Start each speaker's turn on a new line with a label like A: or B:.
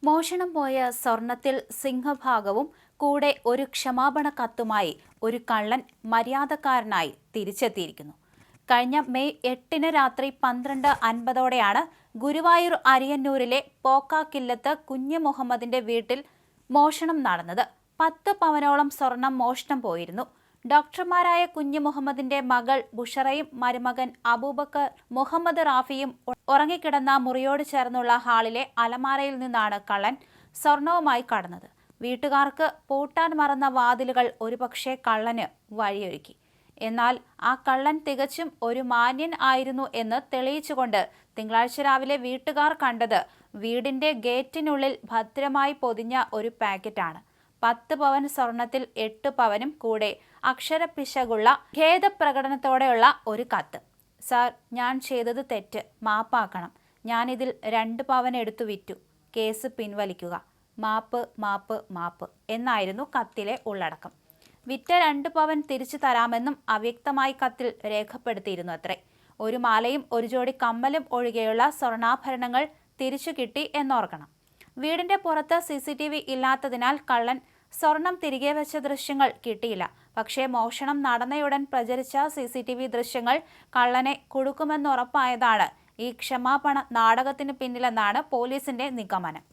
A: മോഷണം പോയ സ്വർണത്തിൽ സിംഹഭാഗവും കൂടെ ഒരു ക്ഷമാപണ കത്തുമായി ഒരു കള്ളൻ മര്യാദക്കാരനായി തിരിച്ചെത്തിയിരിക്കുന്നു. കഴിഞ്ഞ മെയ് 8 രാത്രി 12:50 ഗുരുവായൂർ അരിയന്നൂരിലെ പോക്കാക്കില്ലത്ത് കുഞ്ഞ് മുഹമ്മദിന്റെ വീട്ടിൽ മോഷണം നടന്നത്. 10 പവനോളം സ്വർണം മോഷണം പോയിരുന്നു. ഡോക്ടർമാരായ കുഞ്ഞ് മുഹമ്മദിന്റെ മകൾ ബുഷറയും മരുമകൻ അബൂബക്കർ മുഹമ്മദ് റാഫിയും ഉറങ്ങിക്കിടന്ന മുറിയോട് ചേർന്നുള്ള ഹാളിലെ അലമാരയിൽ നിന്നാണ് കള്ളൻ സ്വർണവുമായി കടന്നത്. വീട്ടുകാർക്ക് പൂട്ടാൻ മറന്ന വാതിലുകൾ ഒരുപക്ഷെ കള്ളന് വഴിയൊരുക്കി. എന്നാൽ ആ കള്ളൻ തികച്ചും ഒരു മാന്യൻ ആയിരുന്നു എന്ന് തെളിയിച്ചുകൊണ്ട് തിങ്കളാഴ്ച രാവിലെ വീട്ടുകാർ കണ്ടത് വീടിന്റെ ഗേറ്റിനുള്ളിൽ ഭദ്രമായി പൊതിഞ്ഞ ഒരു പാക്കറ്റാണ്. 10 പവൻ സ്വർണത്തിൽ 8 പവനും കൂടെ അക്ഷരപ്പിശകുള്ള ഖേദപ്രകടനത്തോടെയുള്ള ഒരു കത്ത്. സാർ, ഞാൻ ചെയ്തത് തെറ്റ്, മാപ്പാക്കണം. ഞാനിതിൽ 2 പവൻ എടുത്തു വിറ്റു. കേസ് പിൻവലിക്കുക. മാപ്പ് മാപ്പ് മാപ്പ് എന്നായിരുന്നു കത്തിലെ ഉള്ളടക്കം. വിറ്റ 2 പവൻ തിരിച്ചു തരാമെന്നും അവ്യക്തമായി കത്തിൽ രേഖപ്പെടുത്തിയിരുന്നു അത്രേ. ഒരു മാലയും ഒരു ജോഡി കമ്മലും ഒഴികെയുള്ള സ്വർണ്ണാഭരണങ്ങൾ തിരിച്ചു കിട്ടി എന്നോർക്കണം. വീടിന്റെ പുറത്ത് CCTV ഇല്ലാത്തതിനാൽ കള്ളൻ സ്വർണം തിരികെ വെച്ച ദൃശ്യങ്ങൾ കിട്ടിയില്ല. പക്ഷേ മോഷണം നടന്നയുടൻ പ്രചരിച്ച CCTV ദൃശ്യങ്ങൾ കള്ളനെ കുടുക്കുമെന്നുറപ്പായതാണ് ഈ ക്ഷമാപണ നാടകത്തിന് പിന്നിലെന്നാണ് പോലീസിന്റെ നിഗമനം.